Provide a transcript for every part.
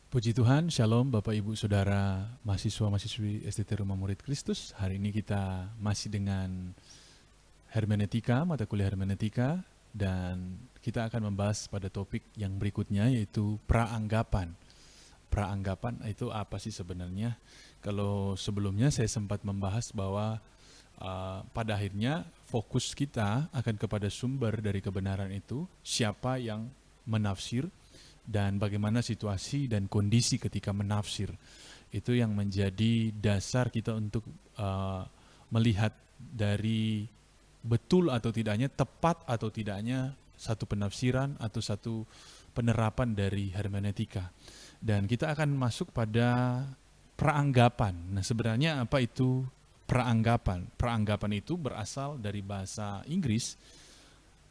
Puji Tuhan, Shalom Bapak Ibu Saudara mahasiswa-mahasiswi STT Rumah Murid Kristus. Hari ini kita masih dengan hermeneutika, mata kuliah hermeneutika, dan kita akan membahas pada topik yang berikutnya yaitu praanggapan. Praanggapan itu apa sih sebenarnya? Kalau sebelumnya saya sempat membahas bahwa pada akhirnya fokus kita akan kepada sumber dari kebenaran itu, siapa yang menafsir, dan bagaimana situasi dan kondisi ketika menafsir. Itu yang menjadi dasar kita untuk melihat dari betul atau tidaknya, tepat atau tidaknya satu penafsiran atau satu penerapan dari hermeneutika. Dan kita akan masuk pada praanggapan. Nah, sebenarnya apa itu praanggapan? Praanggapan itu berasal dari bahasa Inggris.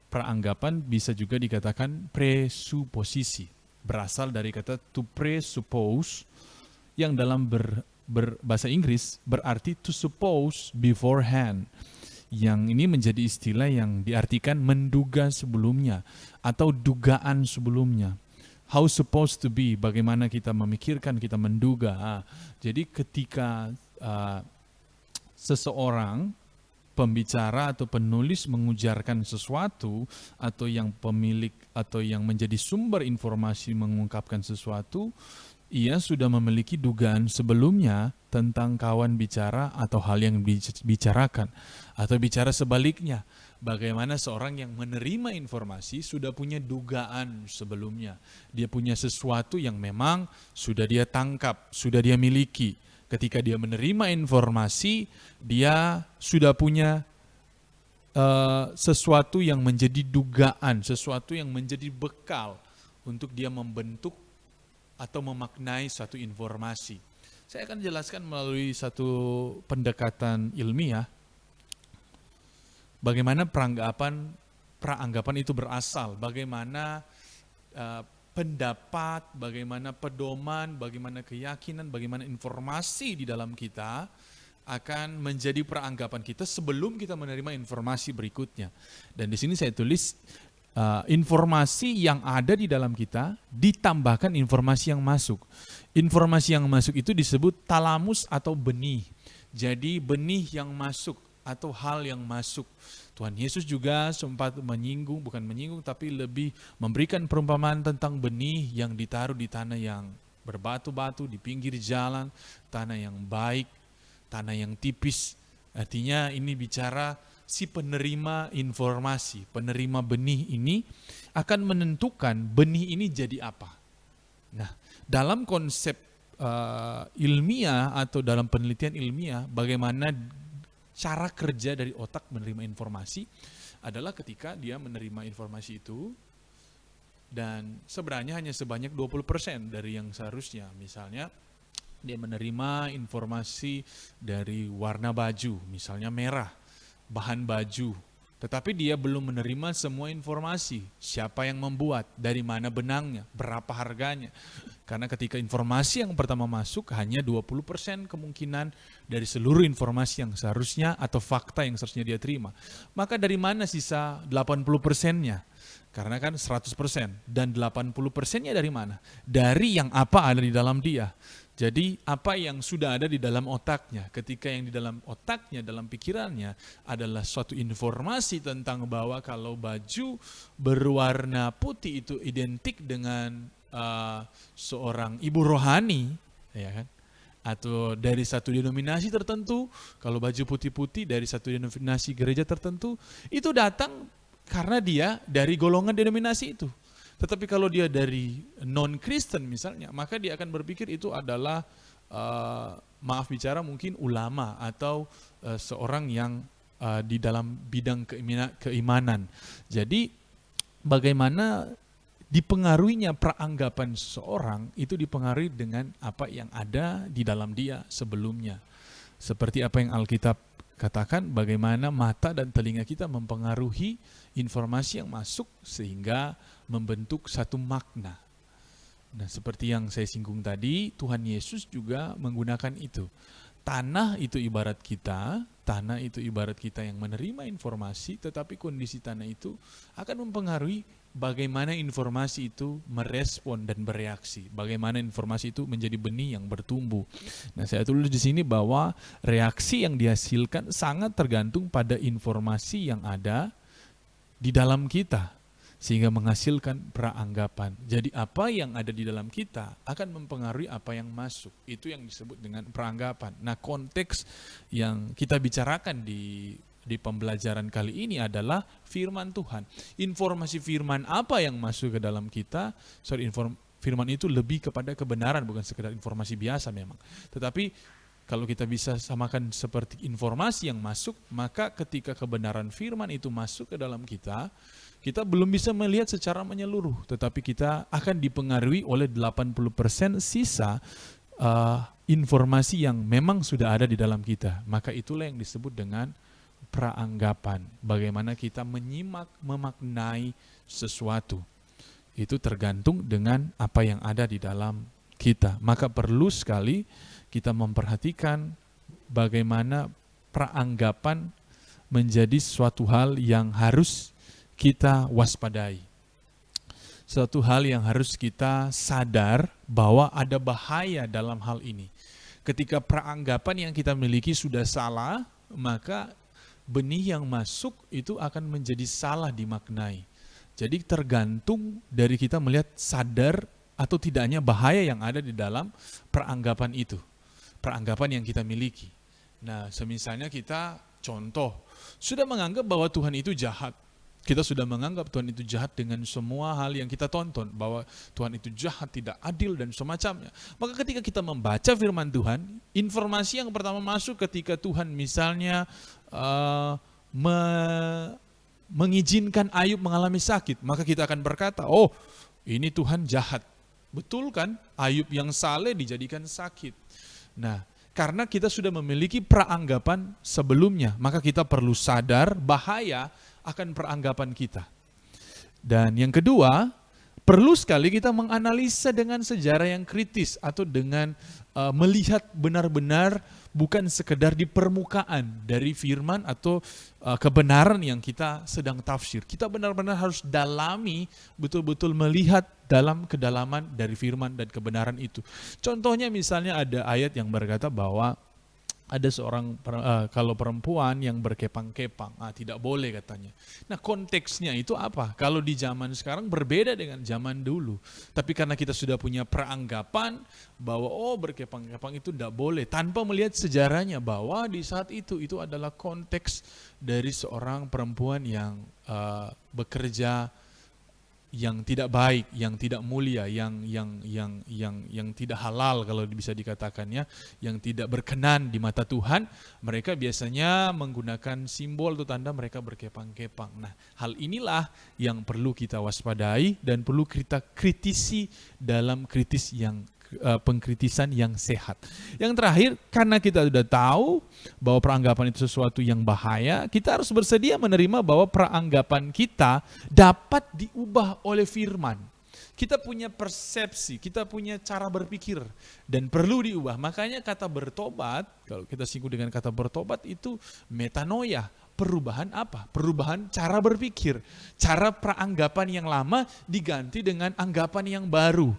Praanggapan bisa juga dikatakan presuposisi. Berasal dari kata to presuppose, yang dalam bahasa Inggris berarti to suppose beforehand. Yang ini menjadi istilah yang diartikan menduga sebelumnya atau dugaan sebelumnya. How supposed to be, bagaimana kita memikirkan, kita menduga. Jadi ketika seseorang pembicara atau penulis mengujarkan sesuatu, atau yang pemilik atau yang menjadi sumber informasi mengungkapkan sesuatu, ia sudah memiliki dugaan sebelumnya tentang kawan bicara atau hal yang dibicarakan. Atau bicara sebaliknya, bagaimana seorang yang menerima informasi sudah punya dugaan sebelumnya. Dia punya sesuatu yang memang sudah dia tangkap, sudah dia miliki. Ketika dia menerima informasi, dia sudah punya sesuatu yang menjadi dugaan, sesuatu yang menjadi bekal untuk dia membentuk atau memaknai suatu informasi. Saya akan jelaskan melalui satu pendekatan ilmiah bagaimana praanggapan itu berasal, bagaimana pendapat, bagaimana pedoman, bagaimana keyakinan, bagaimana informasi di dalam kita akan menjadi praanggapan kita sebelum kita menerima informasi berikutnya. Dan di sini saya tulis informasi yang ada di dalam kita ditambahkan informasi yang masuk. Informasi yang masuk itu disebut talamus atau benih. Jadi benih yang masuk atau hal yang masuk. Tuhan Yesus juga sempat bukan menyinggung, tapi lebih memberikan perumpamaan tentang benih yang ditaruh di tanah yang berbatu-batu, di pinggir jalan, tanah yang baik, tanah yang tipis. Artinya ini bicara si penerima informasi, penerima benih ini akan menentukan benih ini jadi apa. Nah, dalam konsep ilmiah atau dalam penelitian ilmiah, bagaimana cara kerja dari otak menerima informasi adalah ketika dia menerima informasi itu dan sebenarnya hanya sebanyak 20% dari yang seharusnya. Misalnya dia menerima informasi dari warna baju, misalnya merah, bahan baju, tetapi dia belum menerima semua informasi, siapa yang membuat, dari mana benangnya, berapa harganya. Karena ketika informasi yang pertama masuk, hanya 20% kemungkinan dari seluruh informasi yang seharusnya atau fakta yang seharusnya dia terima. Maka dari mana sisa 80%-nya? Karena kan 100%, dan 80%-nya dari mana? Dari yang apa ada di dalam dia. Jadi apa yang sudah ada di dalam otaknya, ketika yang di dalam otaknya, dalam pikirannya adalah suatu informasi tentang bahwa kalau baju berwarna putih itu identik dengan seorang ibu rohani, ya kan? Atau dari satu denominasi tertentu, kalau baju putih-putih dari satu denominasi gereja tertentu, itu datang karena dia dari golongan denominasi itu. Tetapi kalau dia dari non-Kristen misalnya, maka dia akan berpikir itu adalah maaf bicara mungkin ulama atau seorang yang di dalam bidang keimanan. Jadi bagaimana dipengaruhinya praanggapan seseorang itu dipengaruhi dengan apa yang ada di dalam dia sebelumnya. Seperti apa yang Alkitab katakan, bagaimana mata dan telinga kita mempengaruhi informasi yang masuk sehingga membentuk satu makna. Nah, seperti yang saya singgung tadi, Tuhan Yesus juga menggunakan itu. Tanah itu ibarat kita, tanah itu ibarat kita yang menerima informasi, tetapi kondisi tanah itu akan mempengaruhi bagaimana informasi itu merespon dan bereaksi, bagaimana informasi itu menjadi benih yang bertumbuh. Nah, saya tulis di sini bahwa reaksi yang dihasilkan sangat tergantung pada informasi yang ada di dalam kita, sehingga menghasilkan peranggapan. Jadi apa yang ada di dalam kita akan mempengaruhi apa yang masuk. Itu yang disebut dengan peranggapan. Nah, konteks yang kita bicarakan di pembelajaran kali ini adalah firman Tuhan. Informasi firman apa yang masuk ke dalam kita? Firman itu lebih kepada kebenaran, bukan sekedar informasi biasa memang. Tetapi kalau kita bisa samakan seperti informasi yang masuk, maka ketika kebenaran firman itu masuk ke dalam kita, kita belum bisa melihat secara menyeluruh, tetapi kita akan dipengaruhi oleh 80% sisa informasi yang memang sudah ada di dalam kita. Maka itulah yang disebut dengan peranggapan, bagaimana kita menyimak, memaknai sesuatu. Itu tergantung dengan apa yang ada di dalam kita. Maka perlu sekali kita memperhatikan bagaimana peranggapan menjadi suatu hal yang harus kita waspadai. Suatu hal yang harus kita sadar bahwa ada bahaya dalam hal ini. Ketika peranggapan yang kita miliki sudah salah, maka benih yang masuk itu akan menjadi salah dimaknai. Jadi tergantung dari kita melihat sadar atau tidaknya bahaya yang ada di dalam peranggapan itu. Peranggapan yang kita miliki. Nah, semisalnya kita contoh, sudah menganggap bahwa Tuhan itu jahat. Kita sudah menganggap Tuhan itu jahat dengan semua hal yang kita tonton, bahwa Tuhan itu jahat, tidak adil, dan semacamnya. Maka ketika kita membaca firman Tuhan, informasi yang pertama masuk ketika Tuhan misalnya mengizinkan Ayub mengalami sakit, maka kita akan berkata, oh ini Tuhan jahat. Betul kan? Ayub yang saleh dijadikan sakit. Nah, karena kita sudah memiliki peranggapan sebelumnya, maka kita perlu sadar bahaya akan peranggapan kita. Dan yang kedua, perlu sekali kita menganalisa dengan sejarah yang kritis atau dengan melihat benar-benar bukan sekedar di permukaan dari firman atau kebenaran yang kita sedang tafsir. Kita benar-benar harus dalami, betul-betul melihat dalam kedalaman dari firman dan kebenaran itu. Contohnya misalnya ada ayat yang berkata bahwa ada seorang kalau perempuan yang berkepang-kepang, tidak boleh katanya. Nah, konteksnya itu apa? Kalau di zaman sekarang berbeda dengan zaman dulu. Tapi karena kita sudah punya peranggapan bahwa berkepang-kepang itu tidak boleh, tanpa melihat sejarahnya bahwa di saat itu adalah konteks dari seorang perempuan yang bekerja yang tidak baik, yang tidak mulia, yang tidak halal kalau bisa dikatakannya, yang tidak berkenan di mata Tuhan. Mereka biasanya menggunakan simbol atau tanda mereka berkepang-kepang. Nah, hal inilah yang perlu kita waspadai dan perlu kita kritisi dalam pengkritisan yang sehat. Yang terakhir, karena kita sudah tahu bahwa peranggapan itu sesuatu yang bahaya, kita harus bersedia menerima bahwa peranggapan kita dapat diubah oleh firman. Kita punya persepsi, kita punya cara berpikir dan perlu diubah. Makanya kata bertobat, kalau kita singgung dengan kata bertobat itu metanoia. Perubahan apa? Perubahan cara berpikir. Cara peranggapan yang lama diganti dengan anggapan yang baru.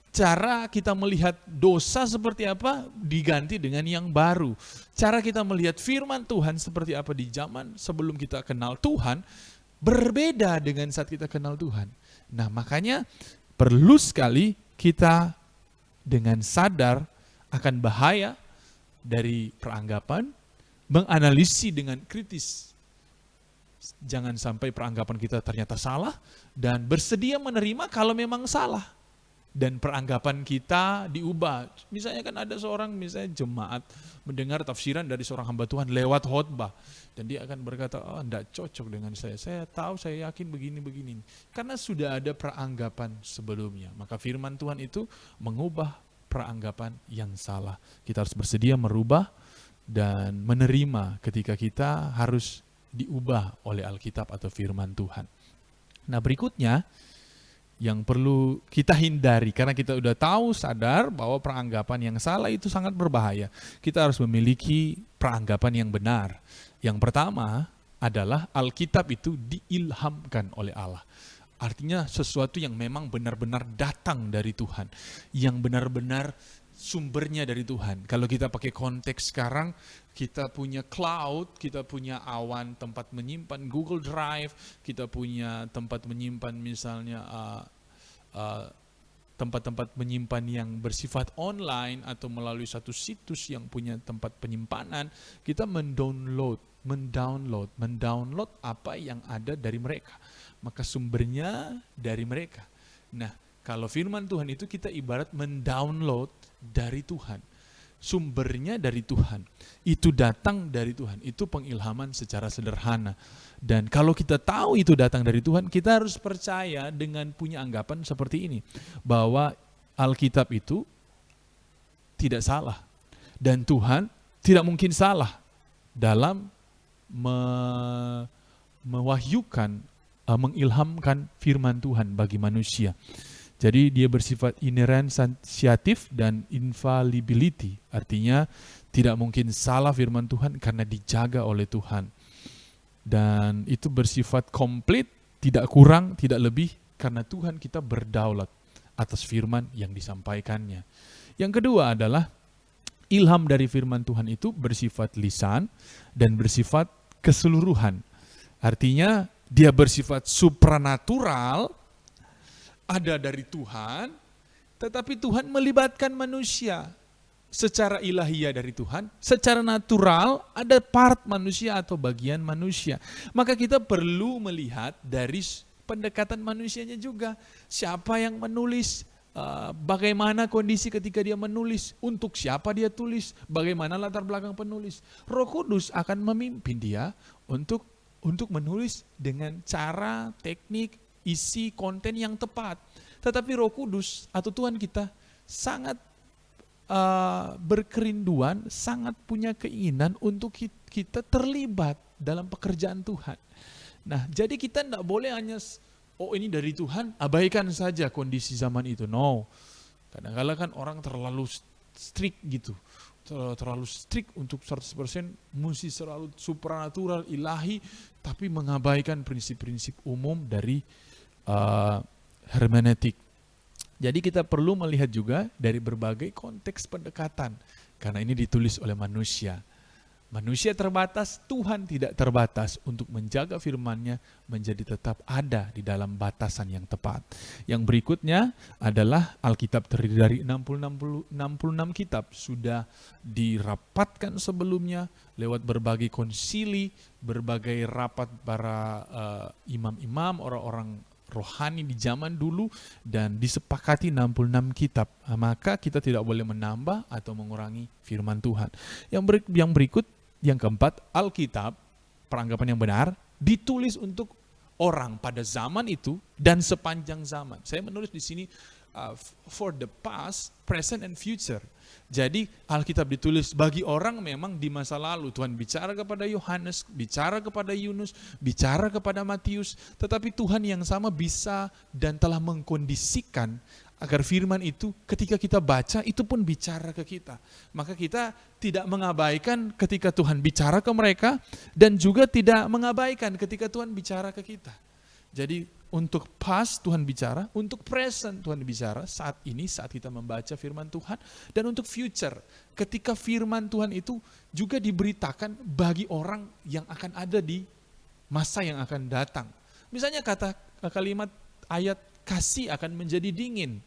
Cara kita melihat dosa seperti apa diganti dengan yang baru. Cara kita melihat firman Tuhan seperti apa di zaman sebelum kita kenal Tuhan berbeda dengan saat kita kenal Tuhan. Nah, makanya perlu sekali kita dengan sadar akan bahaya dari peranggapan, menganalisis dengan kritis. Jangan sampai peranggapan kita ternyata salah dan bersedia menerima kalau memang salah. Dan peranggapan kita diubah. Misalnya kan ada seorang misalnya jemaat mendengar tafsiran dari seorang hamba Tuhan lewat khotbah. Dan dia akan berkata, enggak cocok dengan saya. Saya tahu, saya yakin begini-begini. Karena sudah ada peranggapan sebelumnya. Maka firman Tuhan itu mengubah peranggapan yang salah. Kita harus bersedia merubah dan menerima ketika kita harus diubah oleh Alkitab atau firman Tuhan. Nah, berikutnya, yang perlu kita hindari, karena kita udah tahu, sadar bahwa peranggapan yang salah itu sangat berbahaya. Kita harus memiliki peranggapan yang benar. Yang pertama adalah Alkitab itu diilhamkan oleh Allah. Artinya sesuatu yang memang benar-benar datang dari Tuhan, yang benar-benar sumbernya dari Tuhan. Kalau kita pakai konteks sekarang, kita punya cloud, kita punya awan tempat menyimpan, Google Drive, kita punya tempat menyimpan misalnya tempat-tempat menyimpan yang bersifat online atau melalui satu situs yang punya tempat penyimpanan. Kita mendownload apa yang ada dari mereka. Maka sumbernya dari mereka. Nah, kalau firman Tuhan itu kita ibarat mendownload dari Tuhan. Sumbernya dari Tuhan. Itu datang dari Tuhan. Itu pengilhaman secara sederhana. Dan kalau kita tahu itu datang dari Tuhan, kita harus percaya dengan punya anggapan seperti ini. Bahwa Alkitab itu tidak salah. Dan Tuhan tidak mungkin salah dalam mewahyukan, mengilhamkan firman Tuhan bagi manusia. Jadi dia bersifat inerransiatif dan infallibility. Artinya tidak mungkin salah firman Tuhan karena dijaga oleh Tuhan. Dan itu bersifat komplit, tidak kurang, tidak lebih, karena Tuhan kita berdaulat atas firman yang disampaikannya. Yang kedua adalah ilham dari firman Tuhan itu bersifat lisan dan bersifat keseluruhan. Artinya dia bersifat supranatural, ada dari Tuhan, tetapi Tuhan melibatkan manusia. Secara ilahiyah dari Tuhan, secara natural ada part manusia atau bagian manusia. Maka kita perlu melihat dari pendekatan manusianya juga. Siapa yang menulis, bagaimana kondisi ketika dia menulis, untuk siapa dia tulis, bagaimana latar belakang penulis. Roh Kudus akan memimpin dia untuk menulis dengan cara, teknik, isi, konten yang tepat. Tetapi Roh Kudus atau Tuhan kita sangat berkerinduan, sangat punya keinginan untuk kita terlibat dalam pekerjaan Tuhan. Nah, jadi kita tidak boleh hanya, ini dari Tuhan, abaikan saja kondisi zaman itu. No. Kadang-kadang kan orang terlalu strict gitu. Terlalu strict untuk 100%, mesti selalu supranatural, ilahi, tapi mengabaikan prinsip-prinsip umum dari hermeneutik. Jadi kita perlu melihat juga dari berbagai konteks pendekatan, karena ini ditulis oleh manusia. Manusia terbatas, Tuhan tidak terbatas untuk menjaga firman-Nya menjadi tetap ada di dalam batasan yang tepat. Yang berikutnya adalah Alkitab terdiri dari 66 kitab, sudah dirapatkan sebelumnya lewat berbagai konsili, berbagai rapat para imam-imam, orang-orang rohani di zaman dulu, dan disepakati 66 kitab. Maka kita tidak boleh menambah atau mengurangi firman Tuhan. Yang berikut, yang keempat, Alkitab, peranggapan yang benar, ditulis untuk orang pada zaman itu dan sepanjang zaman. Saya menulis di sini for the past, present, and future. Jadi Alkitab ditulis bagi orang memang di masa lalu. Tuhan bicara kepada Yohanes, bicara kepada Yunus, bicara kepada Matius. Tetapi Tuhan yang sama bisa dan telah mengkondisikan agar firman itu ketika kita baca itu pun bicara ke kita. Maka kita tidak mengabaikan ketika Tuhan bicara ke mereka, dan juga tidak mengabaikan ketika Tuhan bicara ke kita. Jadi untuk past Tuhan bicara, untuk present Tuhan bicara saat ini, saat kita membaca firman Tuhan, dan untuk future ketika firman Tuhan itu juga diberitakan bagi orang yang akan ada di masa yang akan datang. Misalnya kalimat ayat kasih akan menjadi dingin.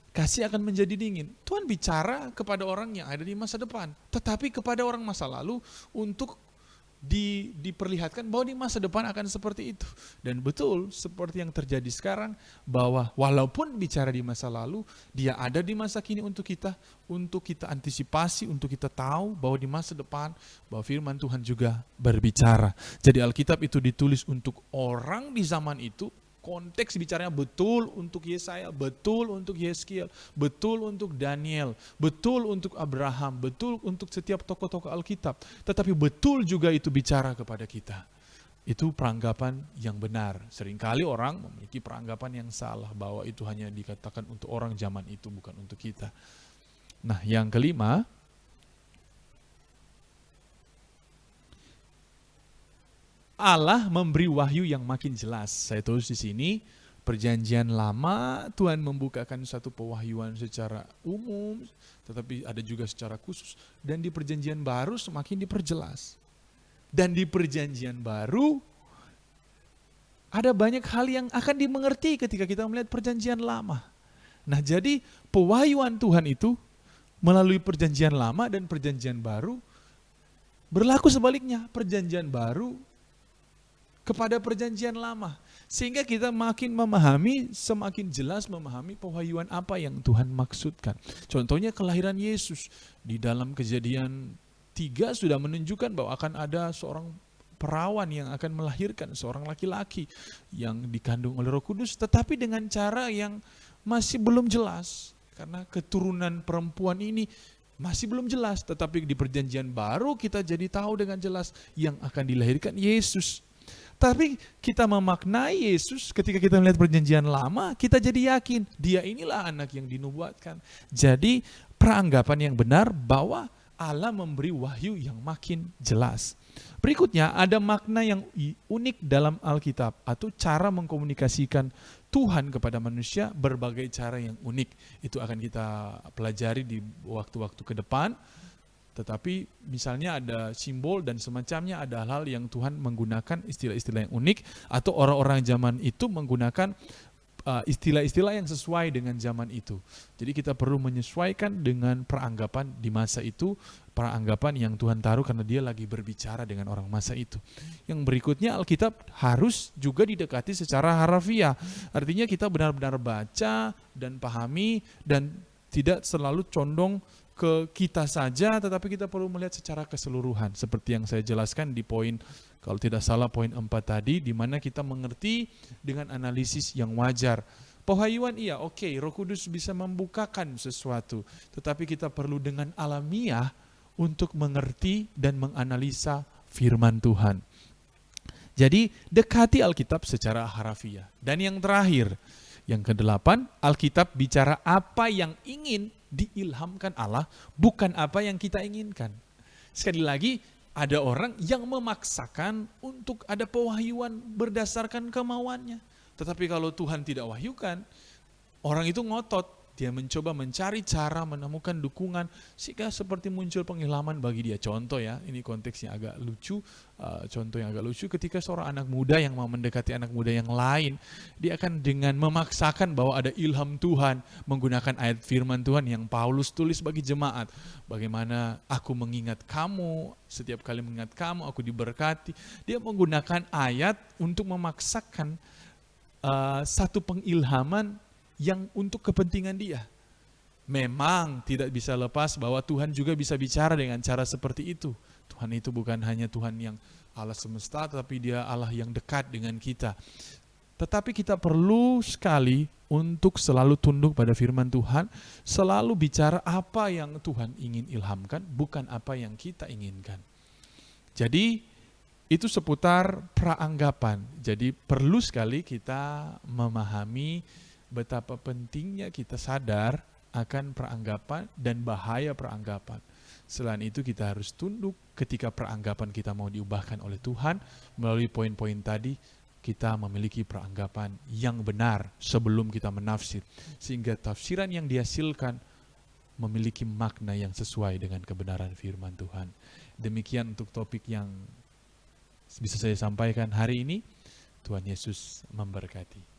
Kasih akan menjadi dingin. Tuhan bicara kepada orang yang ada di masa depan, tetapi kepada orang masa lalu untuk diperlihatkan bahwa di masa depan akan seperti itu. Dan betul seperti yang terjadi sekarang, bahwa walaupun bicara di masa lalu, dia ada di masa kini untuk kita antisipasi, untuk kita tahu bahwa di masa depan bahwa firman Tuhan juga berbicara. Jadi Alkitab itu ditulis untuk orang di zaman itu. Konteks bicaranya betul untuk Yesaya, betul untuk Yeskiel, betul untuk Daniel, betul untuk Abraham, betul untuk setiap tokoh-tokoh Alkitab. Tetapi betul juga itu bicara kepada kita. Itu peranggapan yang benar. Seringkali orang memiliki peranggapan yang salah bahwa itu hanya dikatakan untuk orang zaman itu, bukan untuk kita. Nah, yang kelima, Allah memberi wahyu yang makin jelas. Saya tulis di sini, Perjanjian Lama Tuhan membukakan satu pewahyuan secara umum, tetapi ada juga secara khusus. Dan di Perjanjian Baru semakin diperjelas. Dan di Perjanjian Baru ada banyak hal yang akan dimengerti ketika kita melihat Perjanjian Lama. Nah, jadi pewahyuan Tuhan itu melalui Perjanjian Lama dan Perjanjian Baru berlaku sebaliknya, Perjanjian Baru kepada Perjanjian Lama. Sehingga kita makin memahami, semakin jelas memahami pewahyuan apa yang Tuhan maksudkan. Contohnya kelahiran Yesus. Di dalam Kejadian 3 sudah menunjukkan bahwa akan ada seorang perawan yang akan melahirkan seorang laki-laki yang dikandung oleh Roh Kudus, tetapi dengan cara yang masih belum jelas. Karena keturunan perempuan ini masih belum jelas, tetapi di Perjanjian Baru kita jadi tahu dengan jelas yang akan dilahirkan Yesus. Tapi kita memaknai Yesus ketika kita melihat Perjanjian Lama, kita jadi yakin dia inilah anak yang dinubuatkan. Jadi peranggapan yang benar bahwa Allah memberi wahyu yang makin jelas. Berikutnya ada makna yang unik dalam Alkitab atau cara mengkomunikasikan Tuhan kepada manusia, berbagai cara yang unik. Itu akan kita pelajari di waktu-waktu ke depan. Tetapi misalnya ada simbol dan semacamnya, ada hal-hal yang Tuhan menggunakan istilah-istilah yang unik, atau orang-orang zaman itu menggunakan istilah-istilah yang sesuai dengan zaman itu. Jadi kita perlu menyesuaikan dengan peranggapan di masa itu, peranggapan yang Tuhan taruh karena dia lagi berbicara dengan orang masa itu. Yang berikutnya, Alkitab harus juga didekati secara harafiah. Artinya kita benar-benar baca dan pahami dan tidak selalu condong ke kita saja, tetapi kita perlu melihat secara keseluruhan. Seperti yang saya jelaskan di poin, kalau tidak salah poin 4 tadi, di mana kita mengerti dengan analisis yang wajar. Pewahyuan iya, oke, Roh Kudus bisa membukakan sesuatu, tetapi kita perlu dengan alamiah untuk mengerti dan menganalisa firman Tuhan. Jadi dekati Alkitab secara harafiah. Dan yang terakhir, yang ke-8, Alkitab bicara apa yang ingin diilhamkan Allah, bukan apa yang kita inginkan. Sekali lagi, ada orang yang memaksakan untuk ada pewahyuan berdasarkan kemauannya. Tetapi kalau Tuhan tidak wahyukan, orang itu ngotot. Dia mencoba mencari cara, menemukan dukungan, sehingga seperti muncul pengilhaman bagi dia. Contoh ya, ini konteksnya agak lucu, contoh yang agak lucu, ketika seorang anak muda yang mau mendekati anak muda yang lain, dia akan dengan memaksakan bahwa ada ilham Tuhan, menggunakan ayat firman Tuhan yang Paulus tulis bagi jemaat. Bagaimana aku mengingat kamu, setiap kali mengingat kamu, aku diberkati. Dia menggunakan ayat untuk memaksakan satu pengilhaman yang untuk kepentingan dia. Memang tidak bisa lepas bahwa Tuhan juga bisa bicara dengan cara seperti itu. Tuhan itu bukan hanya Tuhan yang Allah semesta, tetapi dia Allah yang dekat dengan kita. Tetapi kita perlu sekali untuk selalu tunduk pada firman Tuhan, selalu bicara apa yang Tuhan ingin ilhamkan, bukan apa yang kita inginkan. Jadi itu seputar peranggapan. Jadi perlu sekali kita memahami betapa pentingnya kita sadar akan peranggapan dan bahaya peranggapan. Selain itu kita harus tunduk ketika peranggapan kita mau diubahkan oleh Tuhan. Melalui poin-poin tadi, kita memiliki peranggapan yang benar sebelum kita menafsir. Sehingga tafsiran yang dihasilkan memiliki makna yang sesuai dengan kebenaran firman Tuhan. Demikian untuk topik yang bisa saya sampaikan hari ini. Tuhan Yesus memberkati.